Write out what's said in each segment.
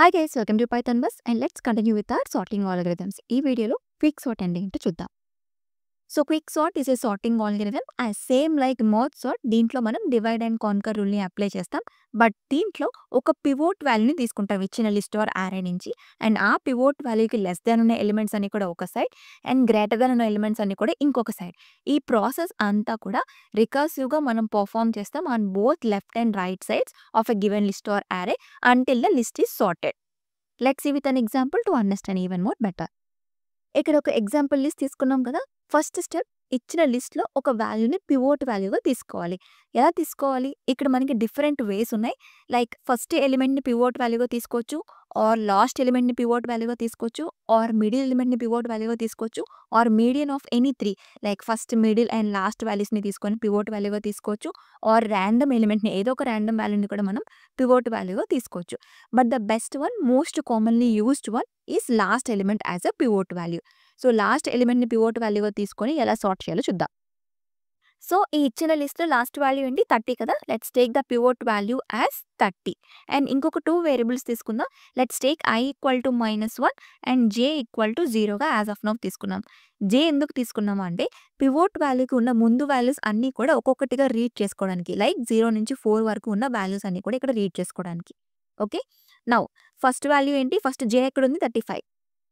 Hi guys, welcome to Python Bus and let's continue with our sorting algorithms. ఈ వీడియోలో quick sort అంటే ఏంటో చూద్దాం. So quick sort is a sorting algorithm as same like merge sort. దీంట్లో మనం divide and conquer రూల్ని apply చేస్తాం. But దీంట్లో ఒక పివోట్ వాల్యూని తీసుకుంటాం ఇచ్చిన లిస్ట్ ఆర్ array నుంచి. అండ్ ఆ పివోట్ వాల్యూకి లెస్ దాన్ ఉన్న ఎలిమెంట్స్ అన్ని కూడా ఒక సైడ్ అండ్ గ్రేటర్ దాన్ ఉన్న ఎలిమెంట్స్ అన్ని కూడా ఇంకొక సైడ్. ఈ ప్రాసెస్ అంతా కూడా రికర్సివ్గా మనం పర్ఫామ్ చేస్తాం on both left and right sides of a given list or array until the list is sorted. Let's see with an example to understand even more better. ఇక్కడ ఒక ఎగ్జాంపుల్ లిస్ట్ తీసుకున్నాం కదా. First step ఇచ్చిన లిస్ట్లో ఒక వాల్యూని pivot వాల్యూగా తీసుకోవాలి. ఎలా తీసుకోవాలి? ఇక్కడ మనకి డిఫరెంట్ వేస్ ఉన్నాయి. లైక్ ఫస్ట్ ఎలిమెంట్ని పివోట్ వాల్యూగా తీసుకోవచ్చు, ఆర్ లాస్ట్ ఎలిమెంట్ని పివోట్ వాల్యూగా తీసుకోవచ్చు, ఆర్ మిడిల్ ఎలిమెంట్ని పివోట్ వాల్యూగా తీసుకోవచ్చు, or median of any three like first middle and last వాల్యూస్ని తీసుకొని పివోట్ వాల్యూగా తీసుకోవచ్చు, ఆర్ ర్యాండమ్ ఎలిమెంట్ని ఏదో ఒక ర్యాండమ్ వాల్యూని కూడా మనం పివోట్ వాల్యూగా తీసుకోవచ్చు. But the best one, most commonly used one is last element as a pivot value. So last ఎలిమెంట్ని పివోట్ వాల్యూగా తీసుకొని ఎలా సార్ట్ చేయాలో చూద్దాం. సో ఈ ఇచ్చిన లిస్ట్లో లాస్ట్ వాల్యూ ఏంటి? 30 కదా. Let's take the pivot value as 30 and ఇంకొక 2 వేరియబుల్స్ తీసుకుందాం. Let's take i equal to -1 and j equal to 0గా యాజ్ ఆఫ్ నౌ తీసుకున్నాం. j ఎందుకు తీసుకున్నాము అంటే పివోట్ వాల్యూకి ఉన్న ముందు వాల్యూస్ అన్నీ కూడా ఒక్కొక్కటిగా రీడ్ చేసుకోవడానికి, లైక్ 0 నుంచి 4 వరకు ఉన్న వాల్యూస్ అన్నీ కూడా ఇక్కడ రీడ్ చేసుకోవడానికి. ఓకే, నౌ ఫస్ట్ వాల్యూ ఏంటి? ఫస్ట్ j ఎక్కడ ఉంది? 35.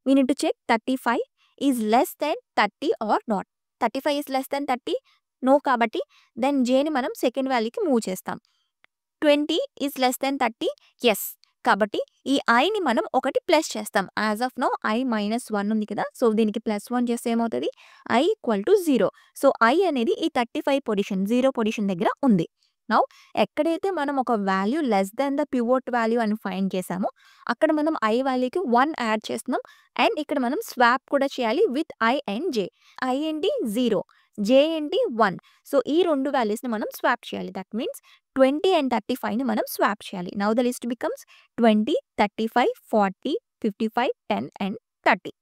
We need to check 35 is less than 30 or not. 35 is less than 30 no కాబట్టి దెన్ జేని మనం సెకండ్ వాల్యూకి మూవ్ చేస్తాం. 20 ఈజ్ లెస్ దెన్ 30 ఎస్ కాబట్టి ఈ ఐని మనం ఒకటి ప్లస్ చేస్తాం. యాజ్ ఆఫ్ నో i -1 ఉంది కదా. సో దీనికి +1 చేస్తే ఏమవుతుంది? i equal to 0. So i అనేది ఈ 35 పొజిషన్ 0 పొజిషన్ దగ్గర ఉంది. నౌ ఎక్కడైతే మనం ఒక value less than the pivot value అని ఫైండ్ చేసామో అక్కడ మనం i వాల్యూకి 1 యాడ్ చేస్తున్నాం అండ్ ఇక్కడ మనం స్వాప్ కూడా చేయాలి with i and j. i ఏంటి? 0, j ఏంటి? 1. సో ఈ రెండు వాల్యూస్ని మనం స్వాప్ చేయాలి. దట్ మీన్స్ 20 అండ్ 35ని మనం స్వాప్ చేయాలి. Now the list becomes 20, 35, 40, 55, 10 and 30.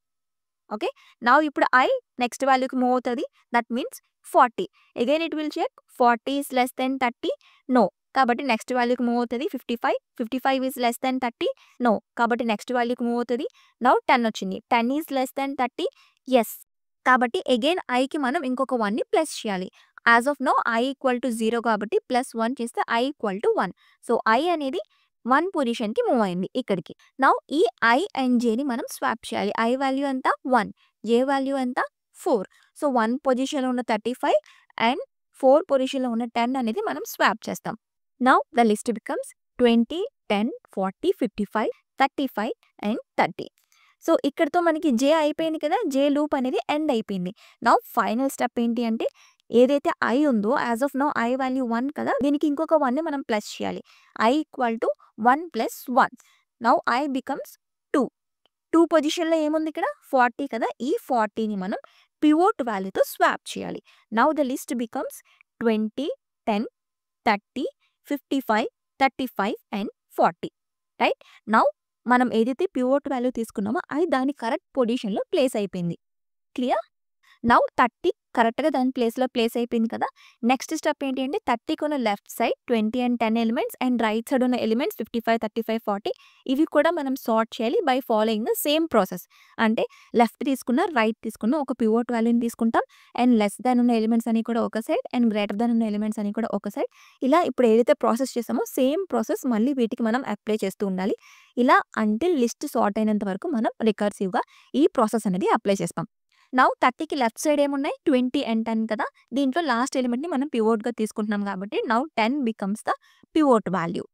Okay, now ఇప్పుడు i నెక్స్ట్ వాల్యూకి మూవ్ అవుతుంది. That means 40. Again it will check 40 is less than 30 no కాబట్టి నెక్స్ట్ వాల్యూకి మూవ్ అవుతుంది. 55, 55 ఈజ్ లెస్ దెన్ 30 నో కాబట్టి నెక్స్ట్ వాల్యూకి మూవ్ అవుతుంది. నౌ 10 వచ్చింది. 10 ఈజ్ లెస్ దెన్ 30 ఎస్ కాబట్టి అగైన్ ఐకి మనం ఇంకొక 1ని ప్లస్ చేయాలి. As of now i equal to 0 కాబట్టి +1 చేస్తే i equal to 1. So i అనేది 1 పొజిషన్కి మూవ్ అయింది ఇక్కడికి. నౌ ఈ i అండ్ jని మనం స్వాప్ చేయాలి. i వాల్యూ ఎంత? 1, j వాల్యూ ఎంత? 4. సో 1 పొజిషన్లో ఉన్న 35 అండ్ 4 పొజిషన్లో ఉన్న 10 అనేది మనం స్వాప్ చేస్తాం. Now the list becomes 20, 10, 40, 55, 35 and 30. So ఇక్కడతో మనకి j అయిపోయింది కదా. j లూప్ అనేది ఎండ్ అయిపోయింది. నౌ ఫైనల్ స్టెప్ ఏంటి అంటే ఏదైతే i ఉందో as of now i value 1 కదా, దీనికి ఇంకొక 1ని మనం ప్లస్ చేయాలి. i equal to 1 + 1. Now i becomes 2 పొజిషన్లో ఏముంది ఇక్కడ? 40 కదా. ఈ 40ని మనం పివోట్ వాల్యూతో స్వాప్ చేయాలి. నౌ ద లిస్ట్ బికమ్స్ 20, 10, 30, 55, 35 అండ్ 40. రైట్, నౌ మనం ఏదైతే పివోట్ వాల్యూ తీసుకున్నామో అది దాని కరెక్ట్ పొజిషన్లో ప్లేస్ అయిపోయింది. క్లియర్? నౌ 30 కరెక్ట్గా దాని ప్లేస్లో ప్లేస్ అయిపోయింది కదా. నెక్స్ట్ స్టెప్ ఏంటి అంటే 30కి ఉన్న left side 20 and 10 elements and right side ఉన్న ఎలిమెంట్స్ 55, 35, 40 ఇవి కూడా మనం సార్ట్ చేయాలి by following the same process. అంటే లెఫ్ట్ తీసుకున్న రైట్ తీసుకున్న ఒక పివోట్ వాల్యూని తీసుకుంటాం అండ్ లెస్ దాన్ ఉన్న ఎలిమెంట్స్ అని కూడా ఒక సైడ్ అండ్ గ్రేటర్ దాన్ ఉన్న ఎలిమెంట్స్ అని కూడా ఒక సైడ్. ఇలా ఇప్పుడు ఏదైతే ప్రాసెస్ చేసామో సేమ్ ప్రాసెస్ మళ్ళీ వీటికి మనం అప్లై చేస్తూ ఉండాలి. ఇలా అంటిల్ లిస్ట్ సార్ట్ అయినంత వరకు మనం రికర్సివ్గా ఈ ప్రాసెస్ అనేది అప్లై చేస్తాం. నౌ 30కి లెఫ్ట్ సైడ్ ఏమున్నాయి? 20 అండ్ 10 కదా. దీంట్లో లాస్ట్ ఎలిమెంట్ని మనం పివోట్గా తీసుకుంటున్నాం కాబట్టి now 10 becomes the pivot value.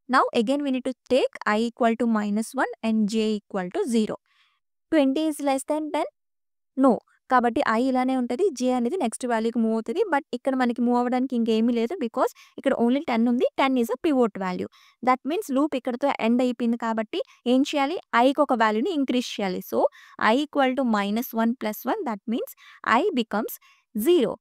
Now again we need to take i equal to -1 and j equal to 0. 20 is less than 10 no కాబట్టి i ఇలానే ఉంటుంది. j అనేది నెక్స్ట్ వాల్యూకి మూవ్ అవుతుంది. బట్ ఇక్కడ మనకి మూవ్ అవ్వడానికి ఇంకేమీ లేదు బికాస్ ఇక్కడ ఓన్లీ 10 ఉంది. 10 is a pivot value. That means loop ఇక్కడతో ఎండ్ అయిపోయింది కాబట్టి ఏం చేయాలి? iకి ఒక వాల్యూని ఇంక్రీజ్ చేయాలి. So i equal to -1 + 1 that means i becomes 0.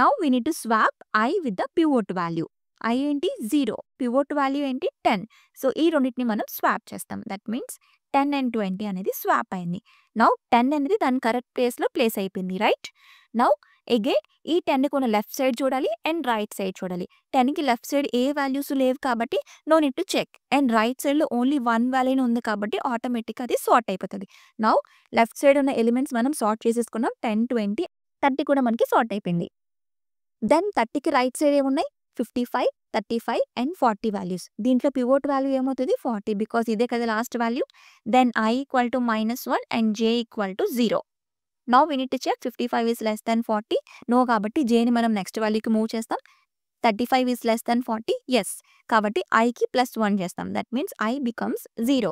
Now we need to swap i with the pivot value. i ఏంటి? 0, పివోట్ వాల్యూ ఏంటి? 10. సో ఈ రెండింటిని మనం స్వాప్ చేస్తాం. దట్ మీన్స్ 10 అండ్ 20 అనేది స్వాప్ అయింది. నౌ 10 అనేది దాని కరెక్ట్ ప్లేస్లో ప్లేస్ అయిపోయింది. రైట్, నౌ అగైన్ ఈ 10కి ఉన్న లెఫ్ట్ సైడ్ చూడాలి అండ్ రైట్ సైడ్ చూడాలి. 10కి లెఫ్ట్ సైడ్ ఏ వాల్యూస్ లేవు కాబట్టి no need to check. And right సైడ్‌లో ఓన్లీ 1 వాల్యూనే ఉంది కాబట్టి ఆటోమేటిక్‌గా అది సార్ట్ అయిపోతది. నౌ లెఫ్ట్ సైడ్ ఉన్న ఎలిమెంట్స్ మనం సార్ట్ చేసేసుకున్నాం. 10, 20, 30 కూడా మనకి సార్ట్ అయిపోయింది. దెన్ 30కి రైట్ సైడ్ ఏమున్నాయి? 55, 35 అండ్ 40 వాల్యూస్. దీంట్లో పివోట్ వాల్యూ ఏమవుతది? 40 బికాస్ ఇదే కదా last value. Then I = -1 and J = 0. Now we need to check 55 is less than 40. No కాబట్టి Jని మనం నెక్స్ట్ వాల్యూకి మూవ్ చేస్తాం. 35 ఈస్ లెస్ దాన్ 40. యెస్. కాబట్టి Iకి +1 చేస్తాం. That means I becomes 0.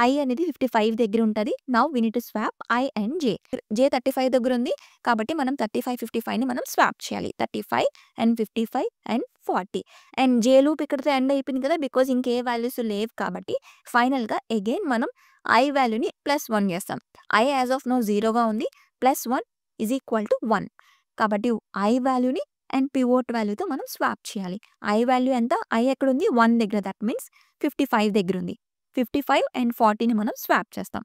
I అనేది 55 దగ్గర ఉంటది. Now we need to swap I and J. J 35 దగ్గర ఉంది కాబట్టి మనం 35, 55ని మనం స్వాప్ చేయాలి. 35 and 55 and 40. And J loop ఇక్కడితో ఎండ్ అయిపోయింది కదా బికాస్ ఇంకే వాల్యూస్ లేవు కాబట్టి ఫైనల్‌గా అగైన్ మనం I వాల్యూని +1 చేస్తాం. I యాజ్ ఆఫ్ నౌ 0గా ఉంది. +1 = 1. కాబట్టి I వాల్యూని అండ్ పివోట్ వాల్యూతో మనం స్వాప్ చేయాలి. I వాల్యూ ఎంత? I ఎక్కడుంది? 1 దగ్గర. దట్ మీన్స్ 55 దగ్గర ఉంది. 55 అండ్ 40ని మనం స్వాప్ చేస్తాం.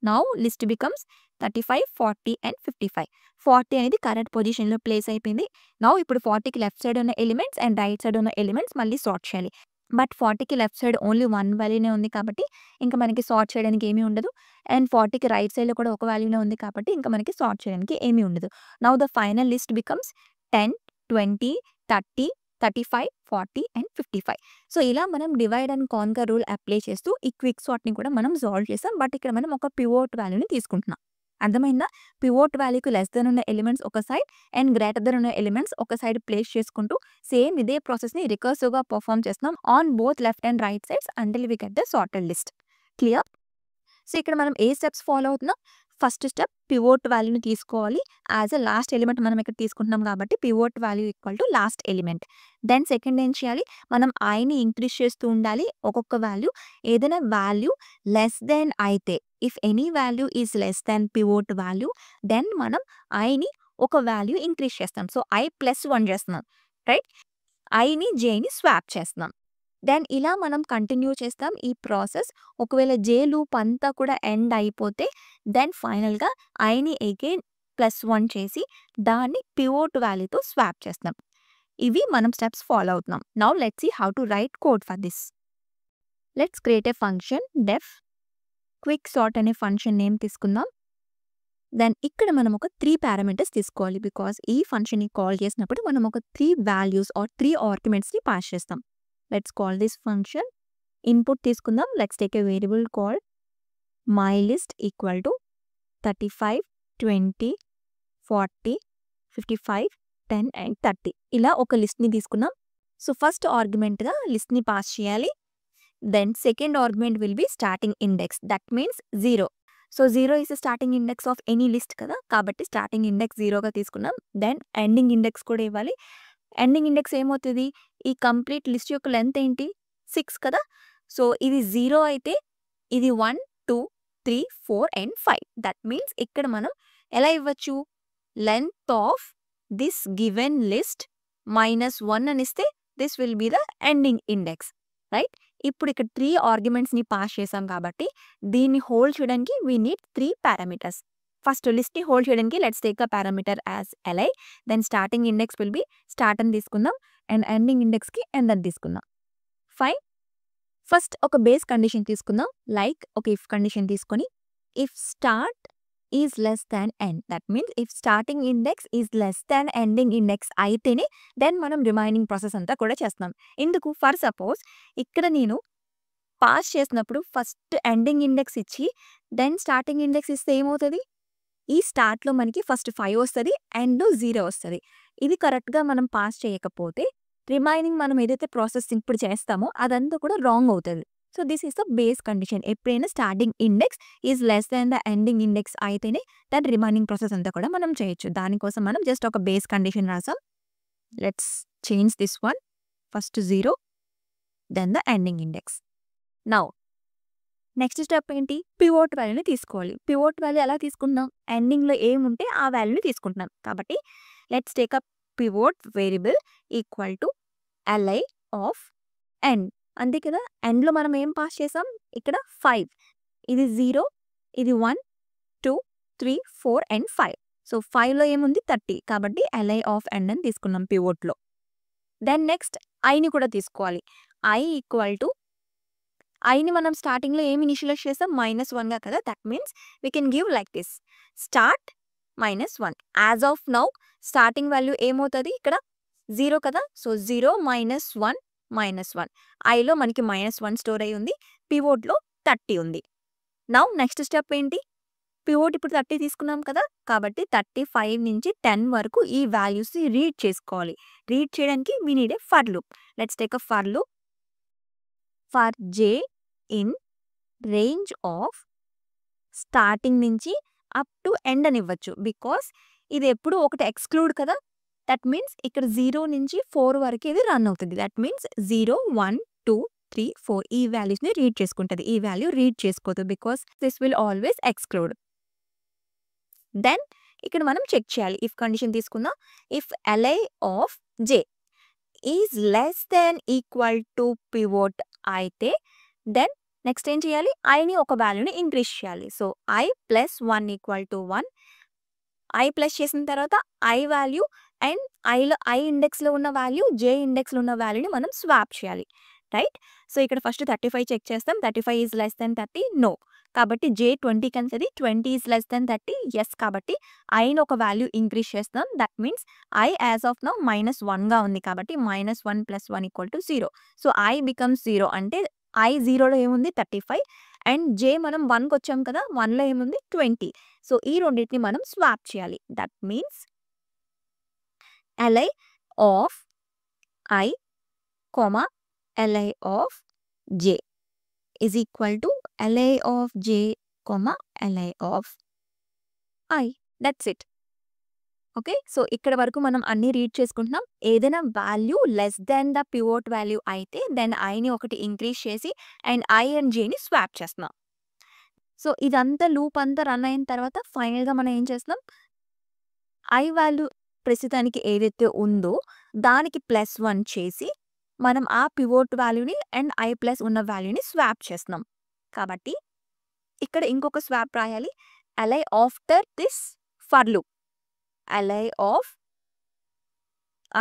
Now list becomes 35, 40 and 55. 40 అనేది కరెక్ట్ పొజిషన్‌లో ప్లేస్ అయిపోయింది. నౌ ఇప్పుడు 40కి లెఫ్ట్ సైడ్ ఉన్న ఎలిమెంట్స్ అండ్ రైట్ సైడ్ ఉన్న ఎలిమెంట్స్ మళ్ళీ సార్ట్ చేయాలి. బట్ 40కి లెఫ్ట్ సైడ్ ఓన్లీ 1 వాల్యూనే ఉంది కాబట్టి ఇంకా మనకి సార్ట్ చేయడానికి ఏమీ ఉండదు. అండ్ 40కి రైట్ సైడ్‌లో కూడా ఒక వాల్యూనే ఉంది కాబట్టి ఇంకా మనకి సార్ట్ చేయడానికి ఏమీ ఉండదు. Now the final list becomes 10, 20, 30, 35, 40 and 55. So ఇలా మనం divide and conquer rule apply చేస్తూ ఈ క్విక్ సార్ట్‌ని కూడా మనం సాల్వ్ చేసాం. బట్ ఇక్కడ మనం ఒక పివోట్ వాల్యూని తీసుకుంటున్నాం. అర్థమైందా? పివోట్ వాల్యూకి లెస్ దెన్ ఉన్న ఎలిమెంట్స్ ఒక సైడ్ అండ్ గ్రేటర్ దెన్ ఉన్న ఎలిమెంట్స్ ఒక సైడ్ ప్లేస్ చేసుకుంటూ సేమ్ ఇదే ప్రాసెస్‌ని రికర్సివ్‌గా పెర్ఫార్మ్ చేస్తున్నాం on both left and right sides until we get the sorted list. Clear? So ఇక్కడ మనం ఏ స్టెప్స్ ఫాలో అవుతున్నాం? ఫస్ట్ స్టెప్ పివోట్ వాల్యూని తీసుకోవాలి. యాజ్ ఎ లాస్ట్ ఎలిమెంట్ మనం ఇక్కడ తీసుకుంటున్నాం కాబట్టి pivot value equal to last element. Then second ఏం చేయాలి? మనం Iని ఇంక్రీజ్ చేస్తూ ఉండాలి. ఒక్కొక్క వాల్యూ ఏదైనా వాల్యూ లెస్ దెన్ అయితే if any value is less than pivot value then మనం Iని ఒక వాల్యూ ఇంక్రీజ్ చేస్తాం. సో I +1 చేస్తున్నాం. రైట్? Iని Jని స్వాప్ చేస్తున్నాం. దెన్ ఇలా మనం కంటిన్యూ చేస్తాం ఈ ప్రాసెస్. ఒకవేళ J లూప్ అంతా కూడా ఎండ్ అయిపోతే దెన్ ఫైనల్‌గా Iని అగైన్ +1 చేసి దాన్ని పివోట్ వాల్యూతో స్వాప్ చేస్తాం. ఇవి మనం స్టెప్స్ ఫాలో అవుతున్నాం. Now let's see how to write code for this. Let's create a function def quick sort అనే ఫంక్షన్ నేమ్ తీసుకుందాం. దెన్ ఇక్కడ మనం ఒక 3 పారామీటర్స్ తీసుకోవాలి బికాస్ ఈ ఫంక్షన్‌ని కాల్ చేసినప్పుడు మనం ఒక 3 వాల్యూస్ ఆర్ 3 ఆర్గ్యుమెంట్స్‌ని పాస్ చేస్తాం. Let's call this function. Input తీసుకుందాం. Let's take a variable called mylist equal to 35, 20, 40, 55, 10 and 30. ఇలా ఒక లిస్ట్‌ని తీసుకున్నాం. సో ఫస్ట్ ఆర్గ్యుమెంట్‌గా లిస్ట్‌ని పాస్ చేయాలి. Then second argument will be starting index. That means 0. So 0 is starting index of any list కదా కాబట్టి స్టార్టింగ్ ఇండెక్స్ 0గా తీసుకున్నాం. దెన్ ఎండింగ్ ఇండెక్స్ కూడా ఇవ్వాలి. ఎండింగ్ ఇండెక్స్ ఏమవుతుంది? ఈ కంప్లీట్ లిస్ట్ యొక్క లెంత్ ఏంటి? 6 కదా. సో ఇది 0 అయితే ఇది 1, 2, 3, 4 అండ్ 5. దట్ మీన్స్ ఇక్కడ మనం ఎలా ఇవ్వచ్చు? Length of this given list -1 అని ఇస్తే this will be the ending index. Right? ఇప్పుడు ఇక్కడ 3 ఆర్గ్యుమెంట్స్‌ని పాస్ చేసాం కాబట్టి దీన్ని హోల్డ్ చేయడానికి వి నీడ్ 3 పారామీటర్స్. ఫస్ట్ లిస్ట్‌ని హోల్డ్ చేయడానికి let's take a parameter as li. Then starting index will be start అని తీసుకుందాం అండ్ ఎండింగ్ ఇండెక్స్‌కి ఎండ్ అని తీసుకుందాం. ఫైన్. ఫస్ట్ ఒక బేస్ కండిషన్ తీసుకుందాం. లైక్ ఒక ఇఫ్ కండిషన్ తీసుకొని if start is less than end. That means if starting index is less than ending index అయితేనే దెన్ మనం రిమైనింగ్ ప్రాసెస్ అంతా కూడా చేస్తున్నాం. ఎందుకు? ఫర్ సపోజ్ ఇక్కడ నేను పాస్ చేసినప్పుడు ఫస్ట్ ఎండింగ్ ఇండెక్స్ ఇచ్చి దెన్ స్టార్టింగ్ ఇండెక్స్ ఇస్తే ఏమవుతుంది? ఈ స్టార్ట్‌లో మనకి ఫస్ట్ 5 వస్తది. ఎండ్‌లో 0 వస్తది. ఇది కరెక్ట్‌గా మనం పాస్ చేయకపోతే రిమైనింగ్ మనం ఏదైతే ప్రాసెస్ ఇప్పుడు చేస్తామో అదంతా కూడా రాంగ్ అవుతది. So this is the base condition. ఎప్పుడైనా starting index is less than the ending index అయితేనే దాని రిమైనింగ్ ప్రాసెస్ అంతా కూడా మనం చేయొచ్చు. దానికోసం మనం జస్ట్ ఒక బేస్ కండిషన్ రాసాం. Let's change this one. First 0 then the ending index. Now next step ఏంటి? పివోట్ వాల్యూని తీసుకోవాలి. పివోట్ వాల్యూ ఎలా తీసుకుంటున్నాం? ఎండింగ్‌లో ఏముంటే ఆ వాల్యూని తీసుకుంటున్నాం. కాబట్టి let's take a pivot variable equal to li of end. అంతే కదా. ఎండ్‌లో మనం ఏం పాస్ చేసాం? ఇక్కడ 5. ఇది 0, ఇది 1, 2, 3, 4 అండ్ 5. సో 5లో ఏముంది 30 కాబట్టి li ఆఫ్ n అని తీసుకున్నాం పివోట్లో. దెన్ నెక్స్ట్ ఐని కూడా తీసుకోవాలి. i ఈక్వల్ టు ఐని మనం స్టార్టింగ్లో ఏమి ఇనిషియలైజ్ చేస్తాం -1గా కదా. That means we can give like this start -1. As of now starting value ఏమవుతుంది ఇక్కడ 0 కదా. సో 0 -1 -1 ఐలో మనకి -1 స్టోర్ అయ్యి ఉంది. పివోట్లో 30 ఉంది. నౌ నెక్స్ట్ స్టెప్ ఏంటి, పివోట్ ఇప్పుడు 30 తీసుకున్నాం కదా కాబట్టి 35 నుంచి 10 వరకు ఈ వాల్యూస్ని రీడ్ చేసుకోవాలి. రీడ్ చేయడానికి we need A for loop. Let's take a for loop for j in range of starting నుంచి అప్ టు ఎండ్ అని ఇవ్వచ్చు. బికాస్ ఇది ఎప్పుడు ఒకటి ఎక్స్క్లూడ్ కదా. దట్ మీన్స్ ఇక్కడ 0 నుంచి 4 వరకు ఇది రన్ అవుతుంది. దట్ మీన్స్ 0 1 2 3 4 ఈ వాల్యూస్ని రీడ్ చేసుకుంటుంది. ఈ వాల్యూ రీడ్ చేసుకోదు because this will always exclude. Then ఇక్కడ మనం చెక్ చేయాలి. ఇఫ్ కండిషన్ తీసుకుందాం. If li of j is less than equal to pivot అయితే దెన్ నెక్స్ట్ ఏం చేయాలి, ఐని ఒక వాల్యూని ఇంక్రీజ్ చేయాలి. So i plus 1 equal to 1. I plus చేసిన తర్వాత ఐ వాల్యూ అండ్ ఐ ఇండెక్స్లో ఉన్న వాల్యూ జే ఇండెక్స్లో ఉన్న వాల్యూని మనం స్వాప్ చేయాలి. రైట్. సో ఇక్కడ ఫస్ట్ 35 చెక్ చేస్తాం. 35 ఈజ్ లెస్ దెన్ 30 నో. కాబట్టి జే 20 కనుకది 20 ఈజ్ లెస్ దెన్ 30 ఎస్. కాబట్టి ఐని ఒక వాల్యూ ఇంక్రీజ్ చేస్తాం. That means I as of now -1గా ఉంది కాబట్టి -1 + 1 equal to 0. So I becomes 0 అంటే ఐ 0లో ఏముంది 35 అండ్ జే మనం 1కి వచ్చాం కదా 1లో ఏముంది 20. సో ఈ రెండింటిని మనం స్వాప్ చేయాలి. That means li of I comma li of j is equal to li of j comma li of I. That's it. Okay. So ఇక్కడ వరకు మనం అన్ని రీడ్ చేసుకుంటున్నాం. ఏదైనా value less than the pivot value అయితే then ఐని ఒకటి increase చేసి and I and జేని swap చేస్తున్నాం. సో ఇదంతా లూప్ అంతా రన్ అయిన తర్వాత ఫైనల్గా మనం ఏం చేస్తున్నాం, ఐ వాల్యూ ప్రస్తుతానికి ఏదైతే ఉందో దానికి +1 చేసి మనం ఆ పివోట్ వాల్యూని అండ్ ఐ ప్లస్ ఉన్న వాల్యూని స్వాప్ చేస్తున్నాం. కాబట్టి ఇక్కడ ఇంకొక స్వాప్ రాయాలి. li after this for loop li of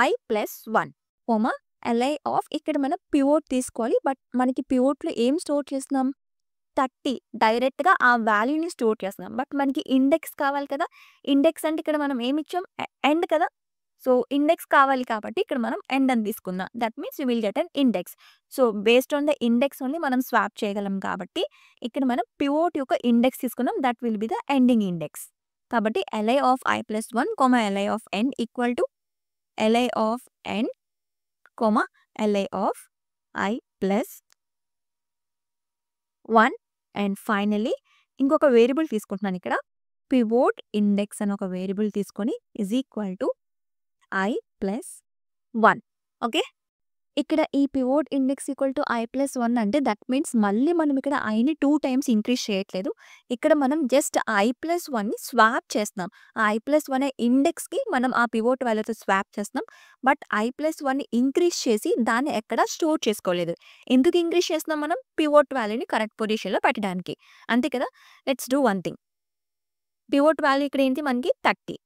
I plus 1 coma li of ఇక్కడ మనం పివోట్ తీసుకోవాలి. బట్ మనకి పివోట్లో ఏం స్టోర్ చేస్తున్నాం 30 డైరెక్ట్గా ఆ వాల్యూని స్టోర్ చేస్తున్నాం. బట్ మనకి ఇండెక్స్ కావాలి కదా. ఇండెక్స్ అంటే ఇక్కడ మనం ఏమి ఇచ్చాం ఎండ్ కదా. సో ఇండెక్స్ కావాలి కాబట్టి ఇక్కడ మనం ఎండ్ అని తీసుకుందాం. That means you will get an index. So based on the index only మనం స్వాప్ చేయగలం కాబట్టి ఇక్కడ మనం పివోట్ యొక్క ఇండెక్స్ తీసుకున్నాం. That will be the ending index. కాబట్టి li of I plus 1 li of n equal to li of n li of I plus 1 and finally ఇంకొక variable తీసుకుంటున్నాను. ఇక్కడ పివోట్ ఇండెక్స్ అని ఒక వేరియబుల్ తీసుకొని is equal to I plus 1. Okay. ఇక్కడ ఈ pivot index equal to I plus 1 అంటే that means మళ్ళీ మనం ఇక్కడ ఐని 2 టైమ్స్ ఇంక్రీజ్ చేయట్లేదు. ఇక్కడ మనం జస్ట్ ఐ ప్లస్ 1ని స్వాప్ చేస్తున్నాం. ఆ ఐ ప్లస్ 1 ఇండెక్స్కి మనం ఆ పివోట్ వాల్యూతో స్వాప్ చేస్తున్నాం. బట్ ఐ ప్లస్ 1ని ఇంక్రీజ్ చేసి దాన్ని ఎక్కడ స్టోర్ చేసుకోలేదు. ఎందుకు ఇంక్రీజ్ చేస్తున్నాం మనం పివోట్ వాల్యూని కరెక్ట్ పొజిషన్లో పెట్టడానికి. అంతే కదా. Let's do one thing. Pivot value ఇక్కడ ఏంటి మనకి 30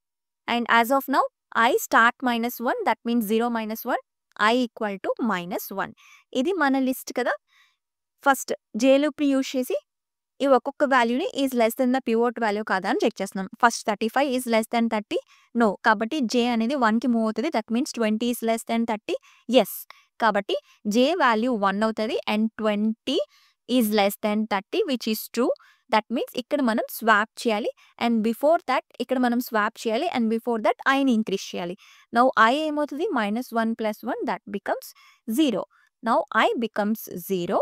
and as of now I start -1 that means 0 - 1 I equal to -1. ఇది మన లిస్ట్ కదా. ఫస్ట్ జే లూప్ని యూజ్ చేసి ఈ ఒక్కొక్క వాల్యూని is less than the pivot value కాదా అని చెక్ చేస్తున్నాం. First 35 is less than 30 no. కాబట్టి జే అనేది 1కి మూవ్ అవుతుంది. That means 20 is less than 30 yes. కాబట్టి జే వాల్యూ 1 అవుతుంది and 20 is less than 30 which is true. That means ఇక్కడ మనం స్వాప్ చేయాలి అండ్ బిఫోర్ దట్ ఇక్కడ మనం స్వాప్ చేయాలి అండ్ బిఫోర్ దట్ ఐని ఇంక్రీజ్ చేయాలి. నౌ ఐ ఏమవుతుంది -1 + 1 that becomes 0. Now i becomes 0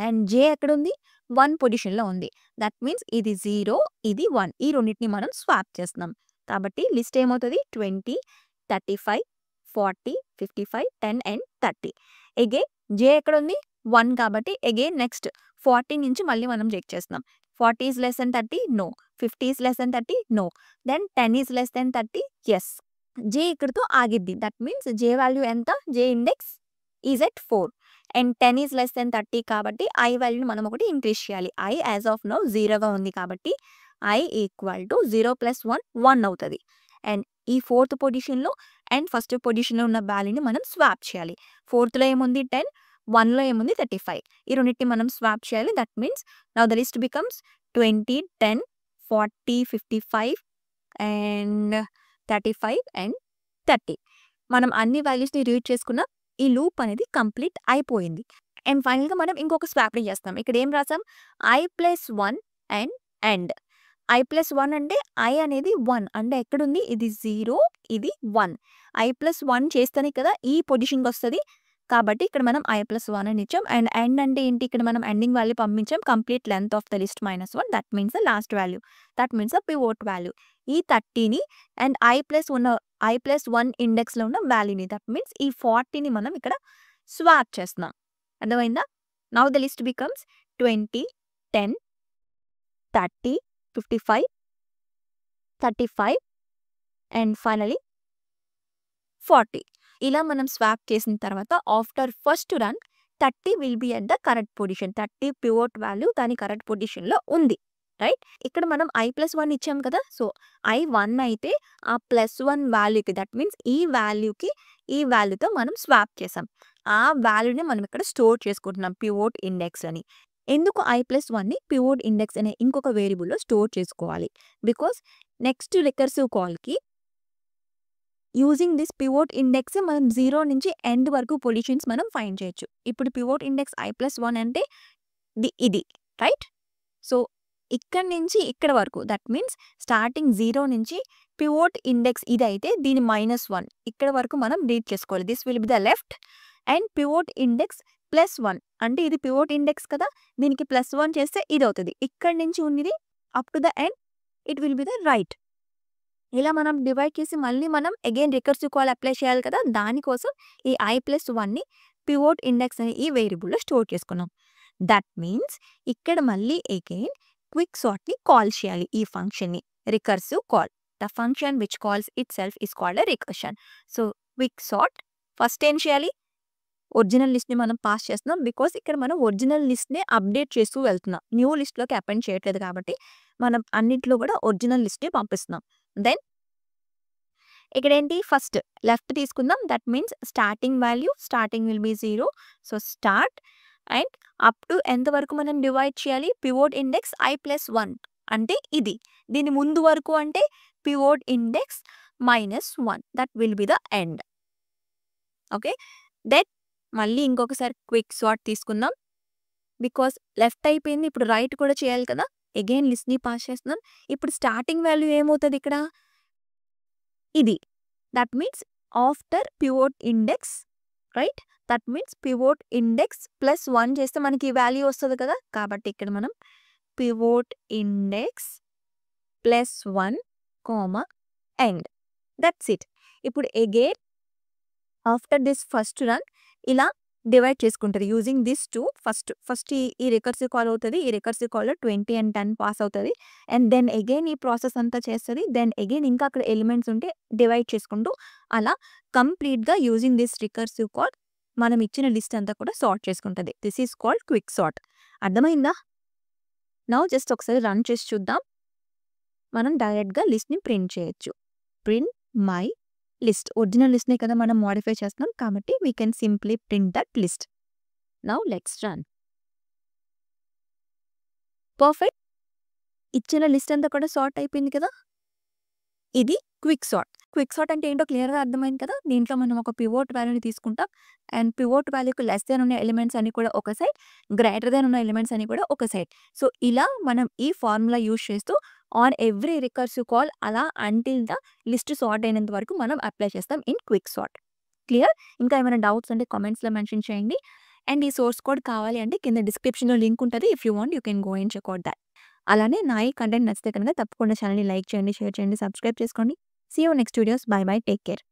and j ఎక్కడ ఉంది 1 పొజిషన్లో ఉంది. దట్ మీన్స్ ఇది 0 ఇది 1 ఈ రెండింటిని మనం స్వాప్ చేస్తున్నాం. కాబట్టి లిస్ట్ ఏమవుతుంది 20 35 40 55 10 అండ్ 30. అగైన్ జే ఎక్కడ ఉంది 1 కాబట్టి అగైన్ నెక్స్ట్ 40 నుంచి మళ్ళీ మనం చెక్ చేస్తున్నాం. 40 is less than 30 no. 50 is less than 30 no. Then 10 is less than 30 yes. J ఇక్కడితో ఆగిద్ది. దట్ మీన్స్ జే వాల్యూ ఎంత j index is at 4 and 10 is less than 30 కాబట్టి i వాల్యూని మనం ఒకటి ఇంక్రీజ్ చేయాలి. i యాజ్ ఆఫ్ నౌ 0గా ఉంది కాబట్టి i ఈక్వల్ టు 0 ప్లస్ 1 1 అవుతుంది. అండ్ ఈ 4th పొజిషన్లో అండ్ ఫస్ట్ పొజిషన్లో ఉన్న వాల్యూని మనం స్వాప్ చేయాలి. 4thలో ఏముంది 10, 1లో ఏముంది 35. ఈ రెండింటిని మనం స్వాప్ చేయాలి. That means now the list becomes 20, 10, 40, 55 and 35 and 30. మనం అన్ని వాల్యూస్ని రీడ్ చేసుకున్న ఈ లూప్ అనేది కంప్లీట్ అయిపోయింది. అండ్ ఫైనల్గా మనం ఇంకొక స్వాప్ని చేస్తాం. ఇక్కడ ఏం రాసాం i+1 అండ్ ఎండ్. i+1 అంటే i అనేది 1 అంటే ఎక్కడుంది ఇది 0 ఇది 1. i+1 చేస్తేనే కదా ఈ పొజిషన్కి వస్తుంది కాబట్టి ఇక్కడ మనం i+1 అని ఇచ్చాం. అండ్ ఎండ్ అంటే ఏంటి ఇక్కడ మనం ఎండింగ్ వాల్యూ పంపించాం complete length of the list -1 that means the last value that means the pivot value. ఈ 30ని అండ్ i+1 ఇండెక్స్లో ఉన్న వాల్యూని దట్ మీన్స్ ఈ 40ని మనం ఇక్కడ స్వాప్ చేస్తున్నాం. అర్థమైందా? Now the list becomes 20, 10, 30, 55, 35 and finally 40. ఇలా మనం స్వాప్ చేసిన తర్వాత after first run 30 will be at the correct position. 30 pivot value దాని కరెక్ట్ పొజిషన్లో ఉంది. రైట్? ఇక్కడ మనం i+1 ఇచ్చాం కదా. సో i1 అయితే ఆ +1 వాల్యూకి దట్ మీన్స్ ఈ వాల్యూకి ఈ వాల్యూతో మనం స్వాప్ చేసాం. ఆ వాల్యూని మనం ఇక్కడ స్టోర్ చేసుకుంటున్నాం పివోట్ ఇండెక్స్ అని. ఎందుకు i+1ని పివోట్ ఇండెక్స్ అనే ఇంకొక వేరియబుల్లో స్టోర్ చేసుకోవాలి? బికాస్ నెక్స్ట్ రికర్సివ్ కాల్కి యూజింగ్ దిస్ పివోట్ ఇండెక్స్ మనం 0 నుంచి ఎండ్ వరకు పొజిషన్స్ మనం ఫైండ్ చేయొచ్చు. ఇప్పుడు పివోట్ ఇండెక్స్ i+1 అంటే ఇది రైట్. సో ఇక్కడ నుంచి ఇక్కడ వరకు దట్ మీన్స్ స్టార్టింగ్ 0 నుంచి పివోట్ ఇండెక్స్ ఇది అయితే దీని -1 ఇక్కడ వరకు మనం రీడ్ చేసుకోవాలి. This will be the left and pivot index +1 అంటే ఇది పివోట్ ఇండెక్స్ కదా దీనికి +1 చేస్తే ఇది అవుతుంది. ఇక్కడ నుంచి ఉన్నది up to the end it will be the right. ఇలా మనం డివైడ్ చేసి మళ్ళీ మనం అగైన్ రికర్సివ్ కాల్ అప్లై చేయాలి కదా. దానికోసం ఈ i+1ని పివోట్ ఇండెక్స్ అనే ఈ వేరియబుల్లో స్టోర్ చేసుకున్నాం. దట్ మీన్స్ ఇక్కడ మళ్ళీ అగైన్ క్విక్ సార్ట్ని కాల్ చేయాలి ఈ ఫంక్షన్ని recursive call. The function which calls it self is called a recursion. So quick sort first ఏం చేయాలి ఒరిజినల్ లిస్ట్ని మనం పాస్ చేస్తున్నాం బికాస్ ఇక్కడ మనం ఒరిజినల్ లిస్ట్ని అప్డేట్ చేస్తూ వెళ్తున్నాం. న్యూ లిస్ట్లోకి అపెండ్ చేయట్లేదు కాబట్టి మనం అన్నింటిలో కూడా ఒరిజినల్ లిస్ట్ని పంపిస్తున్నాం. దెన్ ఇక్కడ ఏంటి ఫస్ట్ లెఫ్ట్ తీసుకుందాం. That means starting value starting will be 0. So start and up to ఎంత వరకు మనం డివైడ్ చేయాలి పివోట్ ఇండెక్స్ i+1 అంటే ఇది. దీని ముందు వరకు అంటే pivot index -1 that will be the end. Okay then మళ్ళీ ఇంకొకసారి క్విక్ సార్ట్ తీసుకుందాం బికాస్ లెఫ్ట్ అయిపోయింది. ఇప్పుడు రైట్ కూడా చేయాలి కదా. అగైన్ లిస్ట్ని పాస్ చేస్తున్నాం. ఇప్పుడు స్టార్టింగ్ వాల్యూ ఏమవుతుంది ఇక్కడ ఇది. That means after pivot index right. That means pivot index +1 చేస్తే మనకి ఈ వాల్యూ వస్తుంది కదా. కాబట్టి ఇక్కడ మనం pivot index +1 end. That's it. ఇప్పుడు again after this first run ఇలా డివైడ్ చేసుకుంటుంది యూజింగ్ దిస్ 2. ఫస్ట్ ఈ రికర్సివ్ కాల్ అవుతుంది. ఈ రికర్సివ్ కాల్లో 20 and 10 పాస్ అవుతుంది. అండ్ దెన్ అగైన్ ఈ ప్రాసెస్ అంతా చేస్తుంది. దెన్ అగైన్ ఇంకా అక్కడ ఎలిమెంట్స్ ఉంటే డివైడ్ చేసుకుంటూ అలా కంప్లీట్గా యూజింగ్ దిస్ రికర్సివ్ కాల్ మనం ఇచ్చిన లిస్ట్ అంతా కూడా సార్ట్ చేసుకుంటుంది. This is called quick sort. అర్థమైందా? నౌ జస్ట్ ఒకసారి రన్ చేసి చూద్దాం. మనం డైరెక్ట్గా లిస్ట్ని ప్రింట్ చేయొచ్చు. ప్రింట్ మై లిస్ట్ ఒరిజినల్ లిస్ట్నే కదా మనం మోడిఫై చేస్తున్నాం కాబట్టి we can simply print that list. Now let's run. Perfect. ఇచ్చిన లిస్ట్ అంతా కూడా సార్ట్ అయిపోయింది కదా. ఇది క్విక్ సార్ట్. క్విక్ సార్ట్ అంటే ఏంటో క్లియర్గా అర్థమైంది కదా. దీంట్లో మనం ఒక పివోట్ వాల్యూని తీసుకుంటాం అండ్ పివోట్ వాల్యూకి లెస్ దెన్ ఉన్న ఎలిమెంట్స్ అన్ని కూడా ఒక సైడ్ గ్రేటర్ దెన్ ఉన్న ఎలిమెంట్స్ అన్ని కూడా ఒక సైడ్. సో ఇలా మనం ఈ ఫార్ములా యూజ్ చేస్తూ ఆన్ ఎవ్రీ రికర్సివ్ కాల్ అలా అంటిల్ ద లిస్ట్ సార్ట్ అయినంత వరకు మనం అప్లై చేస్తాం ఇన్ క్విక్ సార్ట్. క్లియర్? ఇంకా ఏమైనా డౌట్స్ అంటే కామెంట్స్లో మెన్షన్ చేయండి. అండ్ ఈ సోర్స్ కోడ్ కావాలి అంటే కింద డిస్క్రిప్షన్లో లింక్ ఉంటుంది. If you want you can go and checkout that. అలానే నా ఈ కంటెంట్ నచ్చితే కనుక తప్పకుండా ఛానల్ని లైక్ చేయండి, షేర్ చేయండి, సబ్స్క్రైబ్ చేసుకోండి. See you next videos. Bye bye. Take care.